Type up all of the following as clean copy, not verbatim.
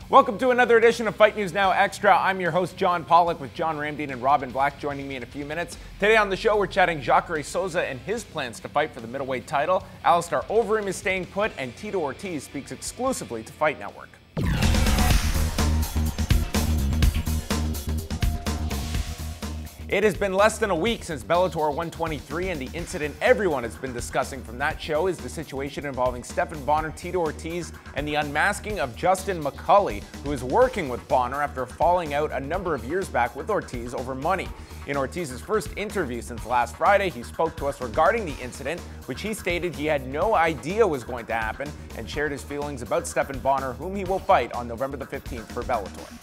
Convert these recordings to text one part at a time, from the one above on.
Welcome to another edition of Fight News Now Extra. I'm your host, John Pollock, with John Ramdeen and Robin Black joining me in a few minutes. Today on the show, we're chatting Jacare Souza and his plans to fight for the middleweight title. Alistair Overeem is staying put, and Tito Ortiz speaks exclusively to Fight Network. It has been less than a week since Bellator 123, and the incident everyone has been discussing from that show is the situation involving Stephan Bonnar, Tito Ortiz, and the unmasking of Justin McCulley, who is working with Bonnar after falling out a number of years back with Ortiz over money. In Ortiz's first interview since last Friday, he spoke to us regarding the incident, which he stated he had no idea was going to happen, and shared his feelings about Stephan Bonnar, whom he will fight on November the 15th for Bellator.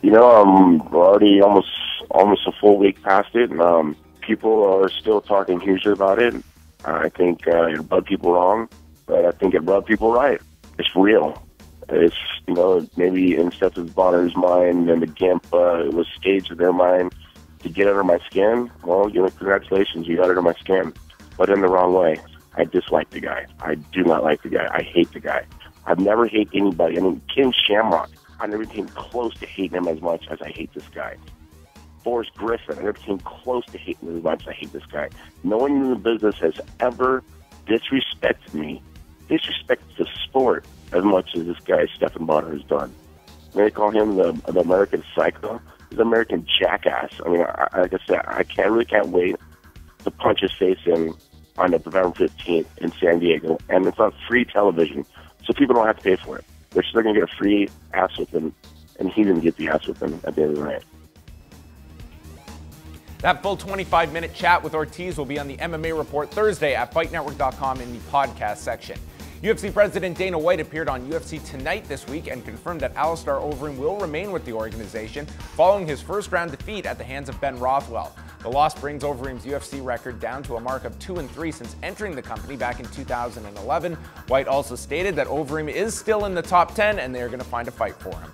You know, I'm already almost a full week past it, and people are still talking hugely about it. I think it rubbed people wrong, but I think it rubbed people right. It's real. It's, you know, maybe in Stephan Bonnar's mind and the GIMP it was staged in their mind to get under my skin. Well, you know, congratulations, you got under my skin, but in the wrong way. I dislike the guy. I do not like the guy. I hate the guy. I've never hated anybody. I mean, King Shamrock, I never came close to hating him as much as I hate this guy. Forrest Griffin, I never came close to hating him as much as I hate this guy. No one in the business has ever disrespected me, disrespected the sport as much as this guy Stephan Bonnar has done. They call him the American psycho. He's an American jackass. I mean, like I said, I really can't wait to punch his face in on November 15th in San Diego. And it's on free television, so people don't have to pay for it. They're still going to get a free ass whipping, and he didn't get the ass whipping at the end of the night. That full 25-minute chat with Ortiz will be on the MMA Report Thursday at FightNetwork.com in the podcast section. UFC President Dana White appeared on UFC Tonight this week and confirmed that Alistair Overeem will remain with the organization following his first-round defeat at the hands of Ben Rothwell. The loss brings Overeem's UFC record down to a mark of 2-3 since entering the company back in 2011. White also stated that Overeem is still in the top 10 and they are going to find a fight for him.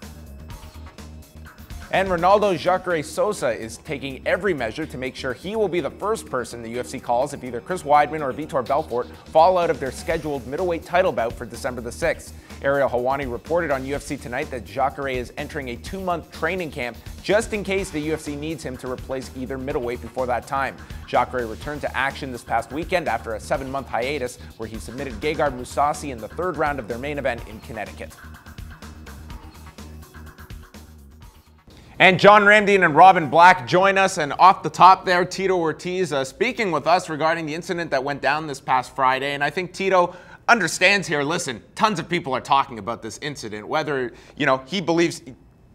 And Ronaldo Jacare Souza is taking every measure to make sure he will be the first person the UFC calls if either Chris Weidman or Vitor Belfort fall out of their scheduled middleweight title bout for December the 6th. Ariel Helwani reported on UFC Tonight that Jacare is entering a 2-month training camp just in case the UFC needs him to replace either middleweight before that time. Jacare returned to action this past weekend after a 7-month hiatus where he submitted Gegard Mousasi in the 3rd round of their main event in Connecticut. And John Ramdeen and Robin Black join us, and off the top there, Tito Ortiz speaking with us regarding the incident that went down this past Friday. And I think Tito understands here, listen, tons of people are talking about this incident, whether, you know, he believes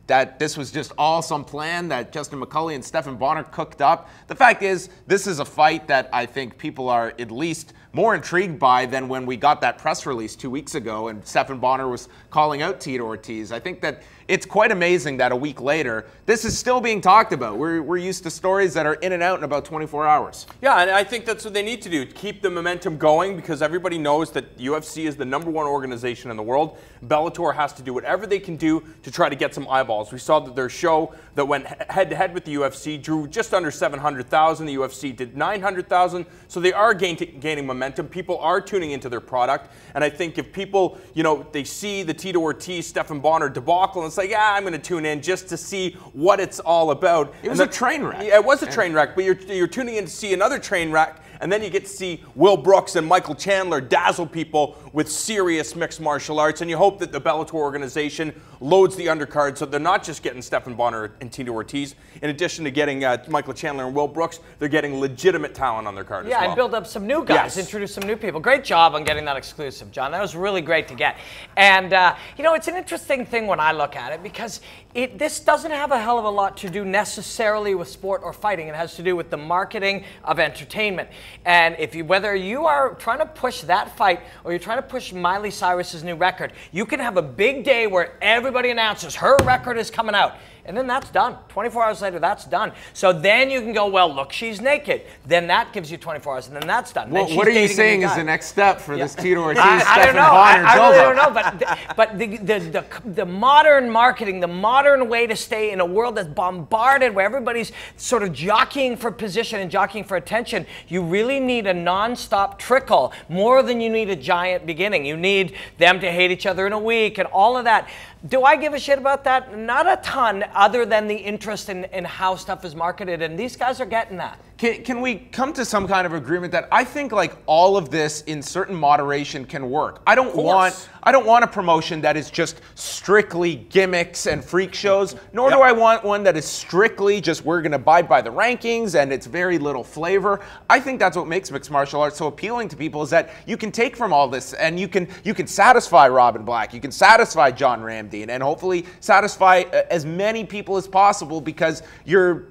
that this was just all some plan that Justin McCulley and Stephan Bonnar cooked up. The fact is, this is a fight that I think people are at least more intrigued by than when we got that press release 2 weeks ago and Stephan Bonnar was calling out Tito Ortiz. I think that it's quite amazing that a week later, this is still being talked about. We're used to stories that are in and out in about 24 hours. Yeah, and I think that's what they need to do, keep the momentum going, because everybody knows that UFC is the #1 organization in the world. Bellator has to do whatever they can do to try to get some eyeballs. We saw that their show that went head-to-head with the UFC drew just under 700,000. The UFC did 900,000, so they are gaining momentum. People are tuning into their product, and I think if people, you know, they see the Tito Ortiz, Stephan Bonnar debacle, and it's like, yeah, I'm going to tune in just to see what it's all about. It was a train wreck. Yeah, it was a train wreck, but you're tuning in to see another train wreck, and then you get to see Will Brooks and Michael Chandler dazzle people with serious mixed martial arts, and you hope that the Bellator organization loads the undercard so they're not just getting Stephan Bonnar and Tito Ortiz. In addition to getting Michael Chandler and Will Brooks, they're getting legitimate talent on their card as well. Yeah, and build up some new guys, introduce some new people. Great job on getting that exclusive, John. That was really great to get. And, you know, it's an interesting thing when I look at it because this doesn't have a hell of a lot to do necessarily with sport or fighting. It has to do with the marketing of entertainment. And whether you are trying to push that fight or you're trying to push Miley Cyrus's new record, you can have a big day where everybody announces her record is coming out. And then that's done. 24 hours later, that's done. So then you can go, well, look, she's naked. Then that gives you 24 hours, and then that's done. Well, what are you saying is the next step for this Tito Ortiz, I don't know. Bonnar, I really don't know. But the modern marketing, the modern way to stay in a world that's bombarded, where everybody's sort of jockeying for position and jockeying for attention, you really need a nonstop trickle more than you need a giant beginning. You need them to hate each other in a week and all of that. Do I give a shit about that? Not a ton, other than the interest in how stuff is marketed, and these guys are getting that. Can we come to some kind of agreement that I think like all of this in certain moderation can work? I don't want a promotion that is just strictly gimmicks and freak shows, nor do I want one that is strictly just we're going to abide by the rankings and it's very little flavor. I think that's what makes mixed martial arts so appealing to people, is that you can take from all this and you can satisfy Robin Black, you can satisfy John Ramdeen, and hopefully satisfy as many people as possible, because you're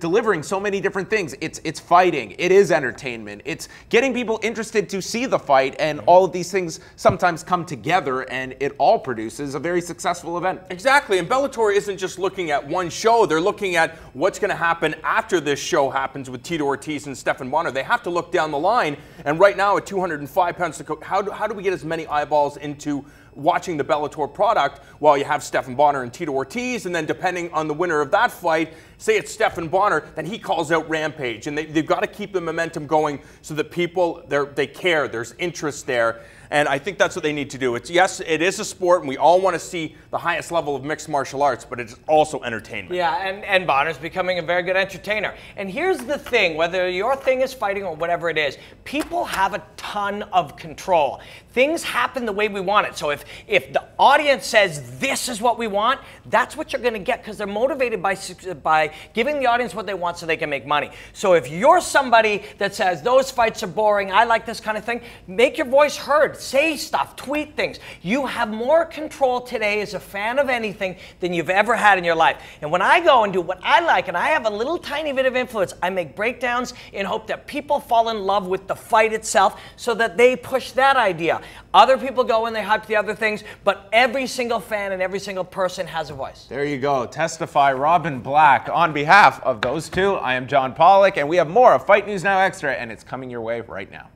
delivering so many different things. It's fighting, it is entertainment, it's getting people interested to see the fight, and all of these things sometimes come together and it all produces a very successful event. Exactly, and Bellator isn't just looking at one show, they're looking at what's going to happen after this show happens with Tito Ortiz and Stephan Bonnar. They have to look down the line, and right now at 205 pounds to cook, how do we get as many eyeballs into watching the Bellator product while you have Stephan Bonnar and Tito Ortiz, and then depending on the winner of that fight, say it's Stephan Bonnar, then he calls out Rampage, and they've got to keep the momentum going so that people, they care, there's interest there. And I think that's what they need to do. Yes, it is a sport, and we all want to see the highest level of mixed martial arts, but it's also entertainment. Yeah, and Bonnar's becoming a very good entertainer. And here's the thing, whether your thing is fighting or whatever it is, people have a ton of control. Things happen the way we want it. So if the audience says this is what we want, that's what you're going to get, because they're motivated by giving the audience what they want so they can make money. So if you're somebody that says those fights are boring, I like this kind of thing, make your voice heard. Say stuff, tweet things. You have more control today as a fan of anything than you've ever had in your life. And when I go and do what I like, and I have a little tiny bit of influence, I make breakdowns in hope that people fall in love with the fight itself so that they push that idea. Other people go and they hype the other things, but every single fan and every single person has a voice. There you go. Testify Robin Black. On behalf of those two, I am John Pollock, and we have more of Fight News Now Extra, and it's coming your way right now.